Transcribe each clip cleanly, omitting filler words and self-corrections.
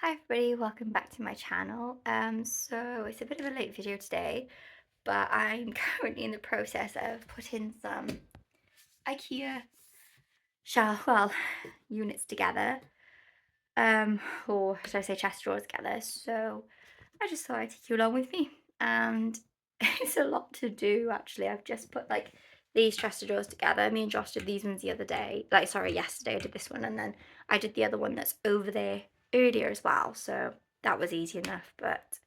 Hi everybody, welcome back to my channel. So it's a bit of a late video today, but I'm currently in the process of putting some IKEA units together, or should I say chest drawers together. So I just thought I'd take you along with me, and it's a lot to do actually. I've just put like these chest of drawers together. Me and Josh did these ones the other day, yesterday I did this one, and then I did the other one that's over there earlier as well, so that was easy enough. But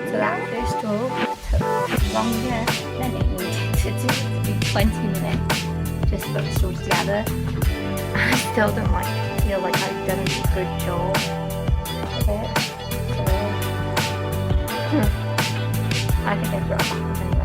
so that first draw took longer than it needed to do. It took me 20 minutes just to put the straws together. I still don't feel like I've done a good job of it. So I think I brought it back anyway.